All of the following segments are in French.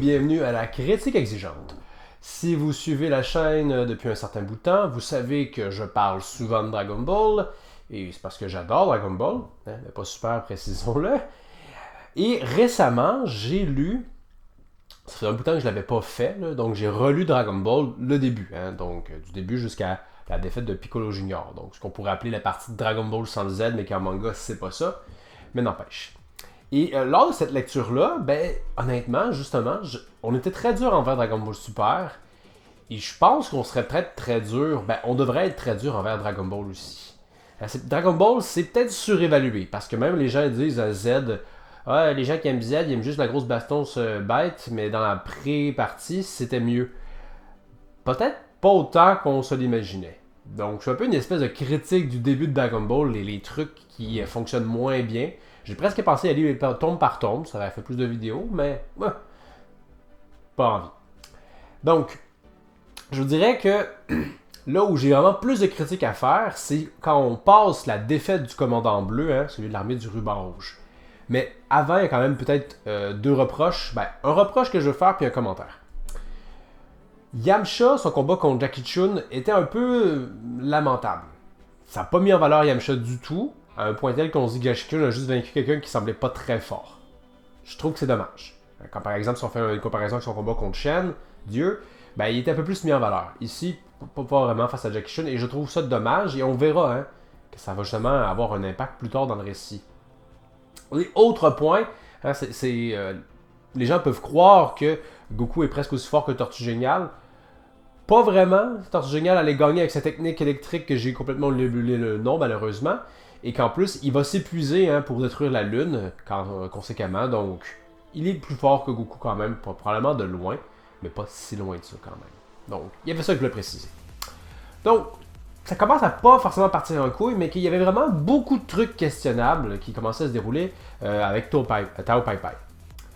bienvenue à la critique exigeante. Si vous suivez la chaîne depuis un certain bout de temps, vous savez que je parle souvent de Dragon Ball, et c'est parce que j'adore Dragon Ball, hein, mais pas super, précisons-le. Et récemment, j'ai lu, ça fait un bout de temps que je ne l'avais pas fait, là, donc j'ai relu Dragon Ball, le début, hein, donc du début jusqu'à la défaite de Piccolo Junior, donc ce qu'on pourrait appeler la partie de Dragon Ball sans le Z, mais qu'en manga, c'est pas ça, mais n'empêche. Et lors de cette lecture-là, ben, honnêtement, justement, on était très dur envers Dragon Ball Super. Et je pense qu'on serait peut-être très dur. Ben, on devrait être très dur envers Dragon Ball aussi. Dragon Ball, c'est peut-être surévalué. Parce que même les gens disent à Z, ah, les gens qui aiment Z, ils aiment juste la grosse baston bête, mais dans la pré-partie, c'était mieux. Peut-être pas autant qu'on se l'imaginait. Donc, c'est un peu une espèce de critique du début de Dragon Ball, les trucs qui fonctionnent moins bien. J'ai presque pensé à aller tombe par tombe, ça aurait fait plus de vidéos, mais pas envie. Donc, je vous dirais que là où j'ai vraiment plus de critiques à faire, c'est quand on passe la défaite du commandant bleu, hein, celui de l'armée du ruban rouge. Mais avant, il y a quand même peut-être deux reproches. Ben, un reproche que je veux faire, puis un commentaire. Yamcha, son combat contre Jackie Chun était un peu lamentable. Ça n'a pas mis en valeur Yamcha du tout, à un point tel qu'on se dit que Jackie Chun a juste vaincu quelqu'un qui semblait pas très fort. Je trouve que c'est dommage. Quand par exemple, si on fait une comparaison avec son combat contre Shen, Dieu, ben, il était un peu plus mis en valeur. Ici, pas vraiment face à Jackie Chun, et je trouve ça dommage, et on verra hein, que ça va justement avoir un impact plus tard dans le récit. Et autre point, hein, les gens peuvent croire que Goku est presque aussi fort que Tortue Géniale. Pas vraiment. Tortue Géniale allait gagner avec sa technique électrique que j'ai complètement oublié le nom malheureusement. Et qu'en plus, il va s'épuiser hein, pour détruire la Lune, conséquemment. Donc, il est plus fort que Goku quand même, probablement de loin, mais pas si loin de ça quand même. Donc, il y avait ça que je voulais préciser. Donc, ça commence à pas forcément partir en couille, mais qu'il y avait vraiment beaucoup de trucs questionnables qui commençaient à se dérouler avec Tao Pai Pai.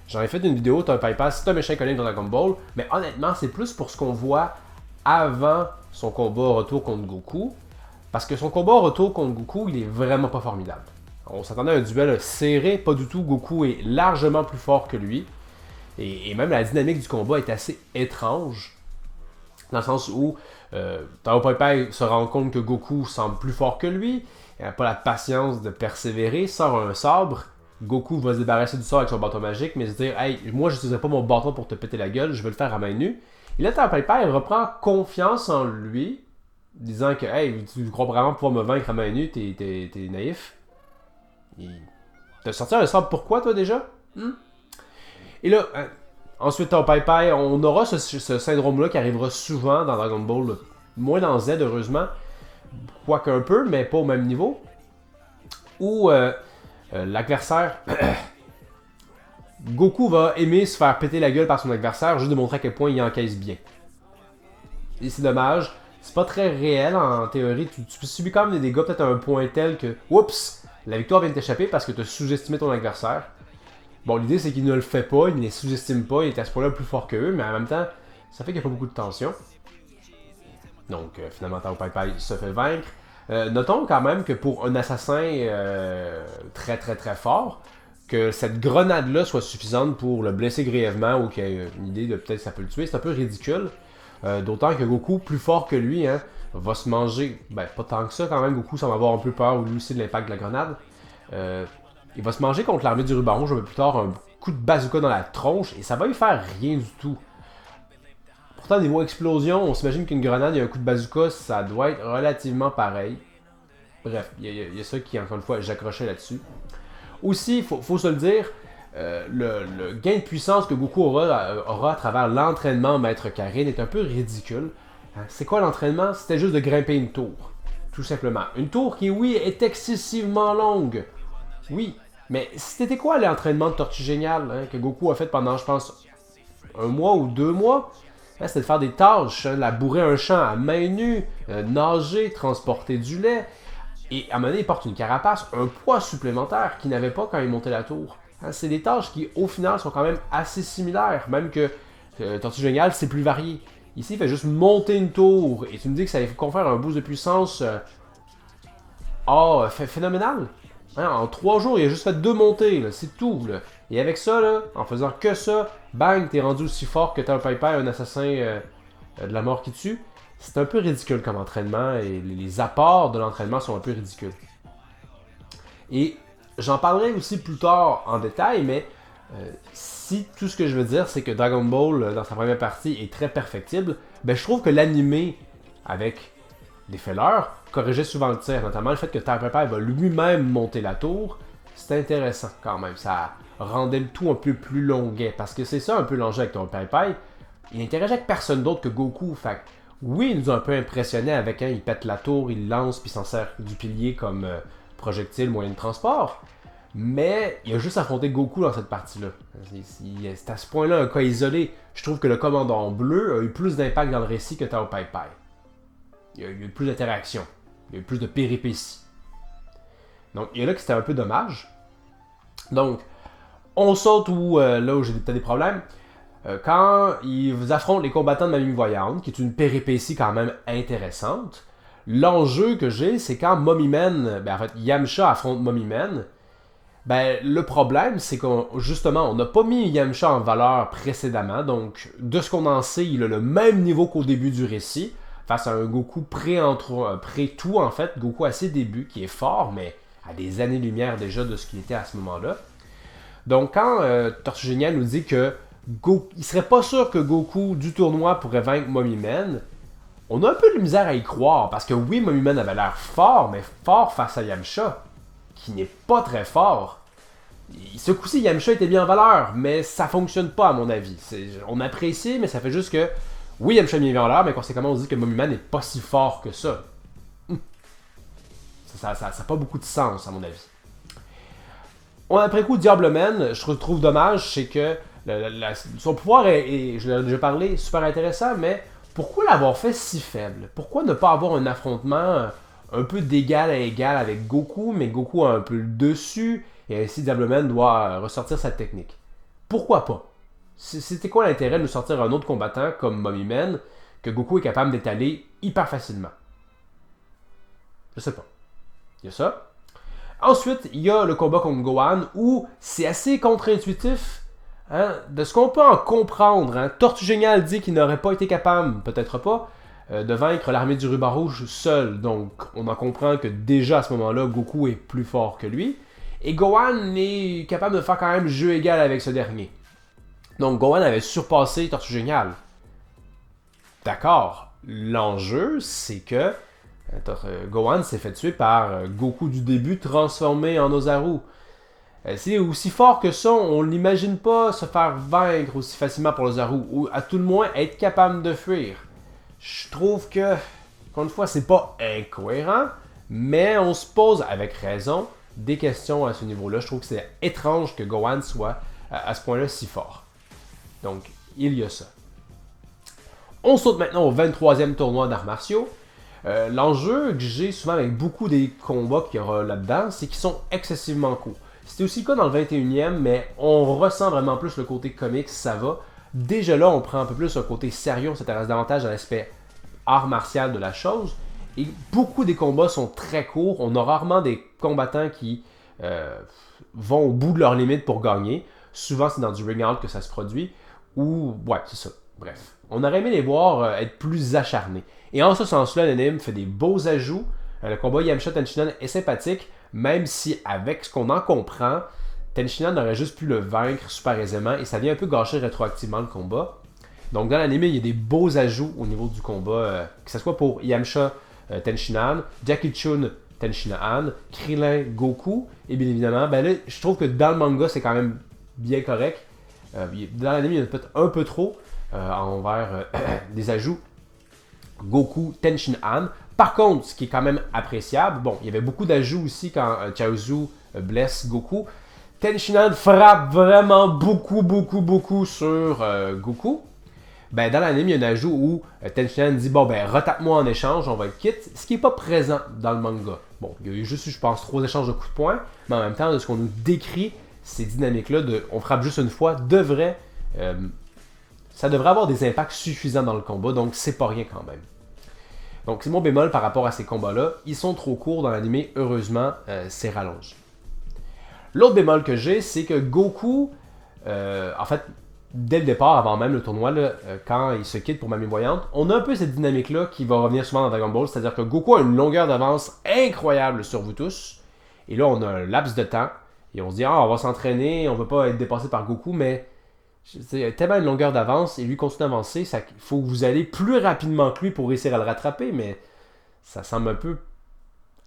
J'en ai fait une vidéo, Tao Pai Pai, c'est un méchant connu dans Dragon Ball, mais honnêtement, c'est plus pour ce qu'on voit avant son combat retour contre Goku, parce que son combat retour contre Goku, il est vraiment pas formidable. On s'attendait à un duel serré, pas du tout, Goku est largement plus fort que lui, et même la dynamique du combat est assez étrange, dans le sens où Tao Pai Pai se rend compte que Goku semble plus fort que lui, il n'a pas la patience de persévérer, sort un sabre, Goku va se débarrasser du sabre avec son bâton magique, mais se dire « Hey, moi je n'utiliserai pas mon bâton pour te péter la gueule, je vais le faire à main nue ». Et là, Tao Pai Pai reprend confiance en lui, disant que « Hey, tu crois vraiment pouvoir me vaincre à main nue, t'es naïf. » T'as sorti un sabre pourquoi toi déjà? Et là, ensuite Tao Pai Pai, on aura ce syndrome-là qui arrivera souvent dans Dragon Ball, moins dans Z heureusement, quoique un peu, mais pas au même niveau, où l'adversaire, Goku va aimer se faire péter la gueule par son adversaire, juste de montrer à quel point il encaisse bien. Et c'est dommage, c'est pas très réel en théorie, tu subis quand même des dégâts peut-être à un point tel que, oups, la victoire vient de t'échapper parce que tu as sous-estimé ton adversaire. Bon, l'idée c'est qu'il ne le fait pas, il ne les sous-estime pas, il est à ce point-là plus fort que eux, mais en même temps, ça fait qu'il n'y a pas beaucoup de tension. Donc, finalement, Tao Pai Pai se fait vaincre. Notons quand même que pour un assassin très très très fort, que cette grenade-là soit suffisante pour le blesser grièvement ou qu'il y ait une idée de peut-être que ça peut le tuer, c'est un peu ridicule. D'autant que Goku, plus fort que lui, hein, va se manger, ben pas tant que ça quand même, Goku semble avoir un peu peur lui aussi de l'impact de la grenade. Il va se manger contre l'armée du ruban rouge un peu plus tard, un coup de bazooka dans la tronche, et ça va lui faire rien du tout. Pourtant, niveau explosion, on s'imagine qu'une grenade et un coup de bazooka, ça doit être relativement pareil. Bref, il y a ça qui, encore une fois, j'accrochais là-dessus. Aussi, faut se le dire, le gain de puissance que Goku aura à travers l'entraînement Maître Karin est un peu ridicule. C'est quoi l'entraînement? C'était juste de grimper une tour. Tout simplement. Une tour qui, oui, est excessivement longue. Oui, mais c'était quoi l'entraînement de Tortue Géniale hein, que Goku a fait pendant, je pense, 1 mois ou 2 mois? Hein, c'était de faire des tâches, hein, labourer un champ à main nue, nager, transporter du lait. Et à un moment donné, il porte une carapace, un poids supplémentaire qu'il n'avait pas quand il montait la tour. Hein, c'est des tâches qui, au final, sont quand même assez similaires, même que Tortue Géniale, c'est plus varié. Ici, il fait juste monter une tour, et tu me dis que ça lui confère un boost de puissance phénoménal. Hein, en 3 jours, il a juste fait 2 montées, c'est tout. Là. Et avec ça, là, en faisant que ça, bang, t'es rendu aussi fort que t'as un Pai Pai, un assassin de la mort qui tue. C'est un peu ridicule comme entraînement et les apports de l'entraînement sont un peu ridicules. Et j'en parlerai aussi plus tard en détail, mais si tout ce que je veux dire, c'est que Dragon Ball, dans sa première partie, est très perfectible, ben je trouve que l'animé, avec des fillers, corrigeait souvent le tir, notamment le fait que Pai Pai va lui-même monter la tour, c'est intéressant quand même, ça rendait le tout un peu plus longuet, parce que c'est ça un peu l'enjeu avec ton Pai Pai, il interagit avec personne d'autre que Goku, fait oui, il nous a un peu impressionné avec il pète la tour, il lance, puis s'en sert du pilier comme projectile, moyen de transport, mais il a juste affronté Goku dans cette partie-là. C'est à ce point-là un cas isolé. Je trouve que le commandant bleu a eu plus d'impact dans le récit que Tao Pai Pai. Il y a eu plus d'interactions, il y a eu plus de péripéties. Donc, il y a là que c'était un peu dommage. Donc, on saute là où j'ai peut-être des problèmes. Quand ils affrontent les combattants de Mamie Voyante, qui est une péripétie quand même intéressante, l'enjeu que j'ai, c'est quand Mommyman, en fait, Yamcha affronte Mommyman, le problème, c'est qu'on justement, on n'a pas mis Yamcha en valeur précédemment, donc de ce qu'on en sait, il a le même niveau qu'au début du récit, face à un Goku pré-tout en fait, Goku à ses débuts, qui est fort, mais à des années-lumière déjà de ce qu'il était à ce moment-là. Donc quand Tortue Géniale nous dit que il serait pas sûr que Goku du tournoi pourrait vaincre Mommyman, on a un peu de misère à y croire, parce que oui, Mommyman avait l'air fort, mais fort face à Yamcha, qui n'est pas très fort. Ce coup-ci, Yamcha était bien en valeur, mais ça fonctionne pas à mon avis. On apprécie, mais ça fait juste que, oui, Yamcha est bien en valeur, mais conséquemment, on dit que Mommyman n'est pas si fort que ça. Ça n'a pas beaucoup de sens, à mon avis. Après coup, Diabloman, je trouve dommage, c'est que son pouvoir est, je l'ai déjà parlé, super intéressant, mais pourquoi l'avoir fait si faible? Pourquoi ne pas avoir un affrontement un peu d'égal à égal avec Goku, mais Goku a un peu le dessus, et ainsi Diabloman doit ressortir sa technique? Pourquoi pas? C'était quoi l'intérêt de nous sortir un autre combattant comme Mommyman que Goku est capable d'étaler hyper facilement? Je sais pas. Il y a ça. Ensuite, il y a le combat contre Gohan où c'est assez contre-intuitif. Hein, de ce qu'on peut en comprendre, Tortue Géniale dit qu'il n'aurait pas été capable, peut-être pas, de vaincre l'armée du Ruban Rouge seul. Donc, on en comprend que déjà à ce moment-là, Goku est plus fort que lui. Et Gohan est capable de faire quand même jeu égal avec ce dernier. Donc, Gohan avait surpassé Tortue Géniale. D'accord. L'enjeu, c'est que Gohan s'est fait tuer par Goku du début transformé en Ozaru. C'est aussi fort que ça, on l'imagine pas se faire vaincre aussi facilement pour Ozaru, ou à tout le moins être capable de fuir. Je trouve que, encore une fois, c'est pas incohérent, mais on se pose avec raison des questions à ce niveau-là. Je trouve que c'est étrange que Gohan soit à ce point-là si fort. Donc, il y a ça. On saute maintenant au 23e tournoi d'arts martiaux. L'enjeu que j'ai souvent avec beaucoup des combats qu'il y aura là-dedans, c'est qu'ils sont excessivement courts. C'était aussi le cas dans le 21e, mais on ressent vraiment plus le côté comique, ça va. Déjà là, on prend un peu plus un côté sérieux, on s'intéresse davantage à l'aspect art martial de la chose. Et beaucoup des combats sont très courts. On a rarement des combattants qui vont au bout de leurs limites pour gagner. Souvent, c'est dans du ring out que ça se produit. Ou, ouais, c'est ça. Bref. On aurait aimé les voir être plus acharnés. Et en ce sens-là, l'anime fait des beaux ajouts. Le combat Yamcha Tenshinhan est sympathique, même si, avec ce qu'on en comprend, Tenshinhan aurait juste pu le vaincre super aisément et ça vient un peu gâcher rétroactivement le combat. Donc, dans l'anime, il y a des beaux ajouts au niveau du combat, que ce soit pour Yamcha Tenshinhan, Jackie Chun Tenshinhan, Krillin Goku, et bien évidemment, là, je trouve que dans le manga, c'est quand même bien correct. Dans l'anime, il y en a peut-être un peu trop envers des ajouts Goku Tenshinhan. Par contre, ce qui est quand même appréciable, bon, il y avait beaucoup d'ajouts aussi quand Chaozu blesse Goku. Tenshinhan frappe vraiment beaucoup sur Goku. Dans l'anime, il y a un ajout où Tenshinhan dit retape-moi en échange, on va être quitte, ce qui n'est pas présent dans le manga. Bon, il y a eu juste, je pense, 3 échanges de coups de poing, mais en même temps, de ce qu'on nous décrit, ces dynamiques-là de on frappe juste une fois, ça devrait avoir des impacts suffisants dans le combat, donc c'est pas rien quand même. Donc c'est mon bémol par rapport à ces combats-là. Ils sont trop courts dans l'anime, heureusement, c'est rallonge. L'autre bémol que j'ai, c'est que Goku, en fait, dès le départ, avant même le tournoi, là, quand il se quitte pour Mamie Voyante, on a un peu cette dynamique-là qui va revenir souvent dans Dragon Ball, c'est-à-dire que Goku a une longueur d'avance incroyable sur vous tous, et là on a un laps de temps, et on se dit, ah, on va s'entraîner, on ne veut pas être dépassé par Goku, mais il a tellement une longueur d'avance, et lui continue d'avancer, il faut que vous allez plus rapidement que lui pour réussir à le rattraper, mais ça semble un peu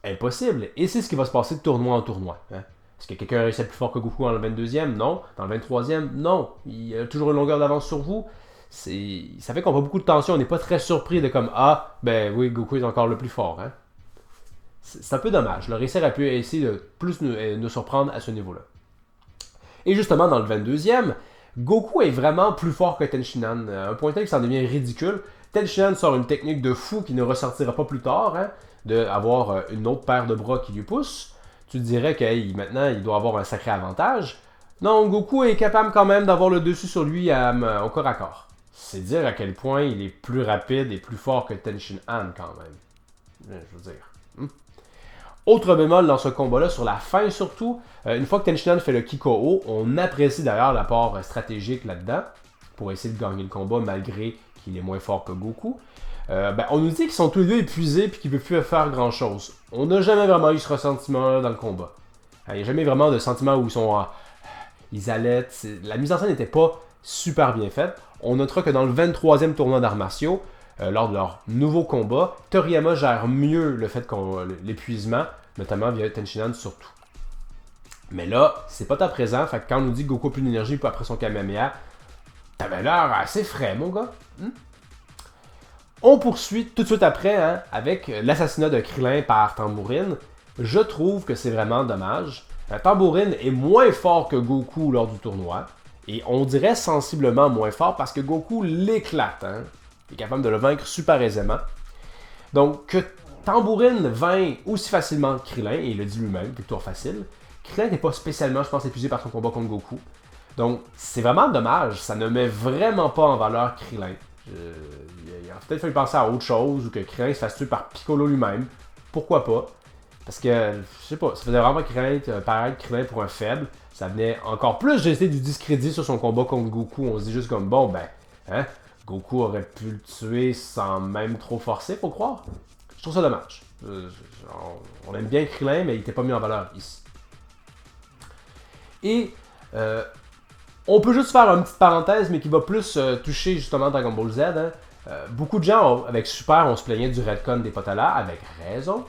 impossible. Et c'est ce qui va se passer de tournoi en tournoi. Hein. Est-ce que quelqu'un réussit plus fort que Goku dans le 22e? Non. Dans le 23e? Non. Il a toujours une longueur d'avance sur vous. Ça fait qu'on voit beaucoup de tension. On n'est pas très surpris de comme ah, ben oui, Goku est encore le plus fort. Hein. C'est un peu dommage. Le réussir a pu essayer de plus nous surprendre à ce niveau-là. Et justement, dans le 22e, Goku est vraiment plus fort que Tenshinhan. Un point tel que ça en devient ridicule. Tenshinhan sort une technique de fou qui ne ressortira pas plus tard, hein, d'avoir une autre paire de bras qui lui pousse. Tu te dirais que maintenant, il doit avoir un sacré avantage. Non, Goku est capable quand même d'avoir le dessus sur lui au corps à corps. C'est dire à quel point il est plus rapide et plus fort que Tenshinhan quand même. Je veux dire. Autre bémol dans ce combat-là, sur la fin surtout, une fois que Tenshinhan fait le Kiko-O, on apprécie d'ailleurs l'apport stratégique là-dedans, pour essayer de gagner le combat malgré qu'il est moins fort que Goku. On nous dit qu'ils sont tous les deux épuisés et qu'ils ne peuvent plus faire grand-chose. On n'a jamais vraiment eu ce ressentiment-là dans le combat. Il n'y a jamais vraiment de sentiment où ils allaitent. La mise en scène n'était pas super bien faite. On notera que dans le 23e tournoi d'arts martiaux, lors de leur nouveau combat, Toriyama gère mieux le fait l'épuisement, notamment via Tenshinhan surtout. Mais là, c'est pas à présent, fait que quand on nous dit que Goku a plus d'énergie après son Kamehameha, t'avais l'air assez frais, mon gars. On poursuit tout de suite après avec l'assassinat de Krillin par Tambourine. Je trouve que c'est vraiment dommage. Tambourine est moins fort que Goku lors du tournoi. Et on dirait sensiblement moins fort parce que Goku l'éclate. Hein? Il est capable de le vaincre super aisément. Donc, que Tambourine vainc aussi facilement Krillin, et il le dit lui-même, victoire facile. Krillin n'est pas spécialement, je pense, épuisé par son combat contre Goku. Donc, c'est vraiment dommage. Ça ne met vraiment pas en valeur Krillin. Il a peut-être fallu penser à autre chose, ou que Krillin se fasse tuer par Piccolo lui-même. Pourquoi pas? Parce que, je sais pas, ça faisait vraiment paraître Krillin pour un faible. Ça venait encore plus jeter du discrédit sur son combat contre Goku. On se dit juste comme, bon, Goku aurait pu le tuer sans même trop forcer, faut croire. Je trouve ça dommage. On aime bien Krillin, mais il n'était pas mis en valeur ici. Et, on peut juste faire une petite parenthèse, mais qui va plus toucher justement Dragon Ball Z. Hein. Beaucoup de gens, avec Super, on se plaignait du retcon des Potala, avec raison.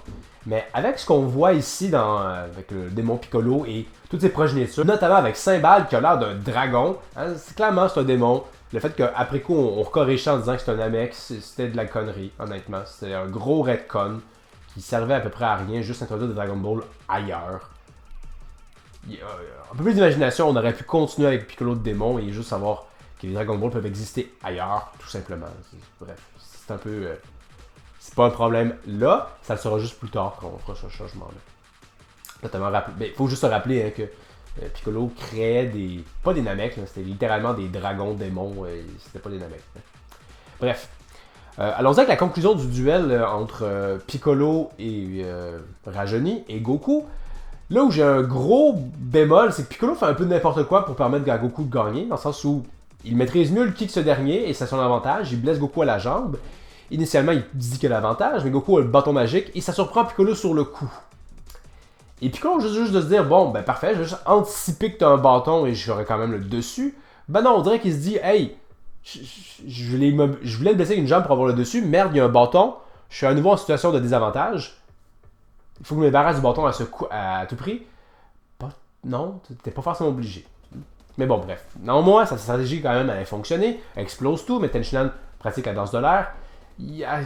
Mais avec ce qu'on voit ici avec le démon Piccolo et toutes ses progénitures, notamment avec Cymbal qui a l'air d'un dragon, hein, clairement c'est un démon. Le fait qu'après coup on recorrige ça en disant que c'est un Namex, c'était de la connerie, honnêtement. C'était un gros retcon qui servait à peu près à rien, juste introduire de Dragon Ball ailleurs. Un peu plus d'imagination, on aurait pu continuer avec Piccolo de démon et juste savoir que les Dragon Ball peuvent exister ailleurs, tout simplement. Bref, c'est un peu... c'est pas un problème là, ça le sera juste plus tard quand on fera ce changement-là. Notamment, il faut juste se rappeler que Piccolo créait pas des Namek, c'était littéralement des dragons démons, c'était pas des Namek. Bref. Allons-y avec la conclusion du duel entre Piccolo et Rajoni et Goku. Là où j'ai un gros bémol, c'est que Piccolo fait un peu n'importe quoi pour permettre à Goku de gagner, dans le sens où il maîtrise mieux le ki que ce dernier, et c'est son avantage, il blesse Goku à la jambe. Initialement, il dit qu'il a l'avantage, mais Goku a le bâton magique, et ça surprend Piccolo sur le coup. Et Piccolo, juste de se dire, bon, ben parfait, je vais juste anticiper que tu as un bâton et j'aurai quand même le dessus. Ben non, on dirait qu'il se dit, hey, je voulais le blesser avec une jambe pour avoir le dessus, merde, il y a un bâton, je suis à nouveau en situation de désavantage. Il faut que je me débarrasse du bâton à tout prix. Non, t'es pas forcément obligé. Mais bon, bref. Néanmoins, sa stratégie, quand même, elle a fonctionné. Elle explose tout, mais Tenshinhan pratique la danse de l'air.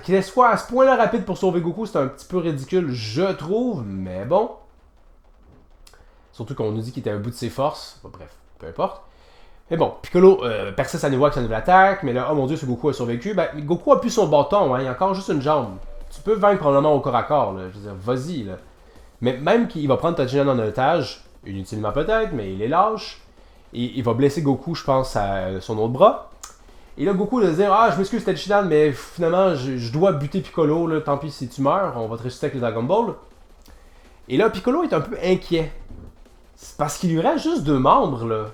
Qu'il soit à ce point-là rapide pour sauver Goku, c'est un petit peu ridicule, je trouve, mais bon. Surtout qu'on nous dit qu'il était à un bout de ses forces. Bon, bref, peu importe. Mais bon, Piccolo persiste à nouveau avec sa nouvelle attaque, mais là, oh mon dieu, ce Goku a survécu. Ben, Goku a plus son bâton, hein, il a encore juste une jambe. Tu peux vaincre probablement au corps à corps, là. Je veux dire, vas-y, là. Mais même qu'il va prendre Tenshinhan en otage, inutilement peut-être, mais il est lâche. Et il va blesser Goku, je pense, à son autre bras. Et là, Goku va se dire, ah, je m'excuse Tenshinhan, mais finalement, je dois buter Piccolo, là. Tant pis si tu meurs, on va te ressusciter avec le Dragon Ball. Et là, Piccolo est un peu inquiet. C'est parce qu'il lui reste juste 2 membres, là.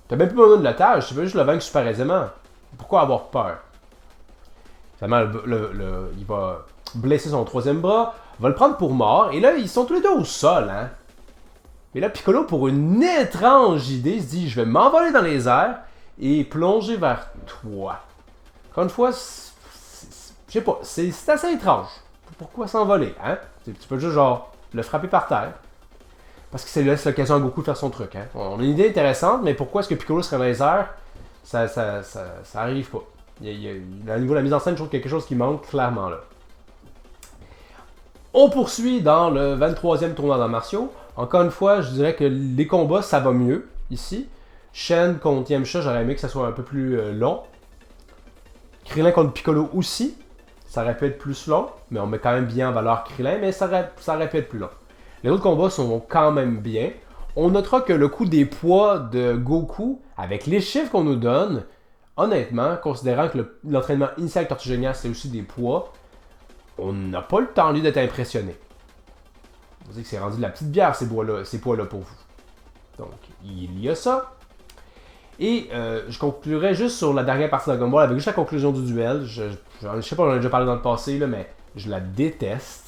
T'as même plus besoin de l'otage, tu veux juste le vaincre super aisément. Pourquoi avoir peur? Finalement, il va blesser son 3e bras, va le prendre pour mort, et là, ils sont tous les deux au sol, hein. Et là, Piccolo, pour une étrange idée, se dit, je vais m'envoler dans les airs et plonger vers toi. Encore une fois, je sais pas, c'est assez étrange. Pourquoi s'envoler, hein? Tu peux juste, genre, le frapper par terre. Parce que ça laisse l'occasion à Goku de faire son truc, hein. On a une idée intéressante, mais pourquoi est-ce que Piccolo serait dans les airs? Ça arrive pas. Au niveau de la mise en scène, je trouve quelque chose qui manque clairement là. On poursuit dans le 23e tournoi d'arts martiaux. Encore une fois, je dirais que les combats, ça va mieux ici. Shen contre Yamcha, j'aurais aimé que ça soit un peu plus long. Krillin contre Piccolo aussi. Ça aurait pu être plus long, mais on met quand même bien en valeur Krillin, mais ça aurait pu être plus long. Les autres combats sont quand même bien. On notera que le coup des poids de Goku, avec les chiffres qu'on nous donne, honnêtement, considérant que l'entraînement initial de Tortue Géniale, c'est aussi des poids, on n'a pas le temps, lui, d'être impressionné. Vous savez que c'est rendu de la petite bière, ces poids-là pour vous. Donc, il y a ça. Et je conclurai juste sur la dernière partie de Dragon Ball avec juste la conclusion du duel. Je sais pas, j'en ai déjà parlé dans le passé, là, mais je la déteste.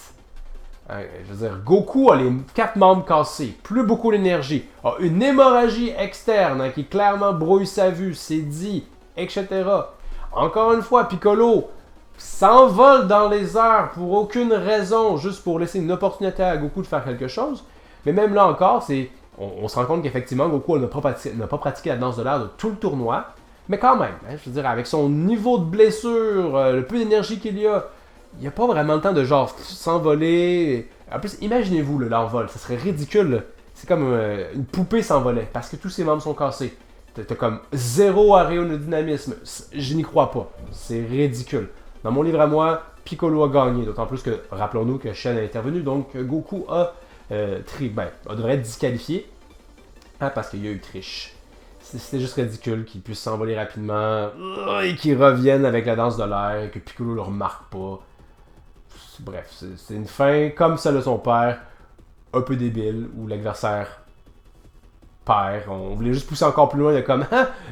Je veux dire, Goku a les 4 membres cassés, plus beaucoup d'énergie, a une hémorragie externe qui clairement brouille sa vue, c'est dit, etc. Encore une fois, Piccolo s'envole dans les airs pour aucune raison, juste pour laisser une opportunité à Goku de faire quelque chose. Mais même là encore, on se rend compte qu'effectivement, Goku n'a pas pratiqué la danse de l'air de tout le tournoi. Mais quand même, hein, je veux dire, avec son niveau de blessure, le peu d'énergie qu'il y a, il n'y a pas vraiment le temps de genre s'envoler. En plus, imaginez-vous l'envol, ça serait ridicule. Là. C'est comme une poupée s'envolait parce que tous ses membres sont cassés. T'as comme 0 aérodynamisme. Je n'y crois pas. C'est ridicule. Dans mon livre à moi, Piccolo a gagné. D'autant plus que, rappelons-nous que Shen a intervenu, donc Goku devrait être disqualifié parce qu'il y a eu triche. C'était juste ridicule qu'il puisse s'envoler rapidement et qu'il revienne avec la danse de l'air et que Piccolo le remarque pas. Bref, c'est une fin comme celle de son père, un peu débile, où l'adversaire perd. On voulait juste pousser encore plus loin de comme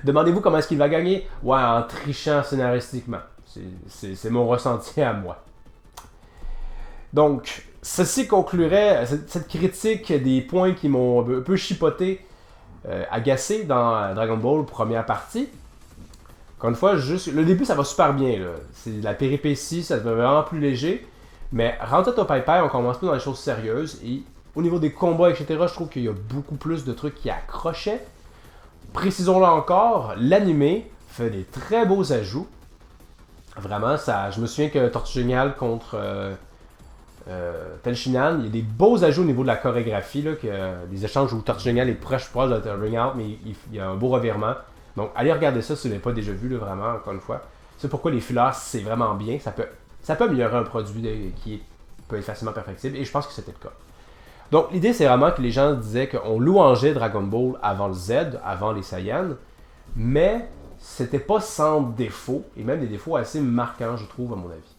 demandez-vous comment est-ce qu'il va gagner? Ouais, en trichant scénaristiquement. C'est mon ressenti à moi. Donc, ceci conclurait cette critique des points qui m'ont un peu chipoté, agacé dans Dragon Ball première partie. Encore une fois, le début ça va super bien. Là. C'est de la péripétie, ça devient vraiment plus léger. Mais rentre au Piper, on commence plus dans les choses sérieuses. Et au niveau des combats, etc., je trouve qu'il y a beaucoup plus de trucs qui accrochaient. Précisons-le encore, l'animé fait des très beaux ajouts. Vraiment, je me souviens que Tortue Géniale contre Ten Shinhan, il y a des beaux ajouts au niveau de la chorégraphie, là, des échanges où Tortue Géniale est proche de Ring Out, mais il y a un beau revirement. Donc, allez regarder ça si vous ne l'avez pas déjà vu, là, vraiment, encore une fois. C'est pourquoi les fillers, c'est vraiment bien. Ça peut améliorer un produit qui peut être facilement perfectible, et je pense que c'était le cas. Donc, l'idée, c'est vraiment que les gens disaient qu'on louangeait Dragon Ball avant le Z, avant les Saiyans, mais c'était pas sans défaut, et même des défauts assez marquants, je trouve, à mon avis.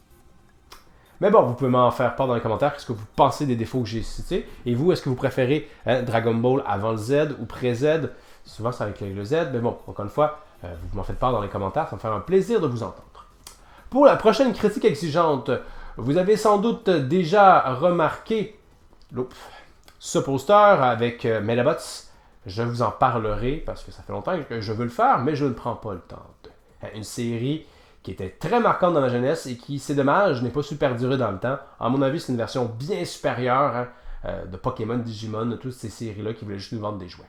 Mais bon, vous pouvez m'en faire part dans les commentaires, qu'est-ce que vous pensez des défauts que j'ai cités, et vous, est-ce que vous préférez Dragon Ball avant le Z ou pré-Z? Souvent, c'est avec le Z, mais bon, encore une fois, vous m'en faites part dans les commentaires, ça me fait un plaisir de vous entendre. Pour la prochaine critique exigeante, vous avez sans doute déjà remarqué ce poster avec Medabots. Je vous en parlerai parce que ça fait longtemps que je veux le faire, mais je ne prends pas le temps. Une série qui était très marquante dans ma jeunesse et qui, c'est dommage, n'est pas super durée dans le temps. À mon avis, c'est une version bien supérieure de Pokémon, Digimon, de toutes ces séries-là qui voulaient juste nous vendre des jouets.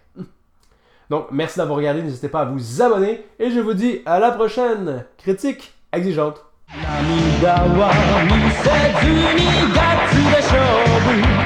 Donc, merci d'avoir regardé, n'hésitez pas à vous abonner et je vous dis à la prochaine critique exigeante. 涙は見せずにガチで勝負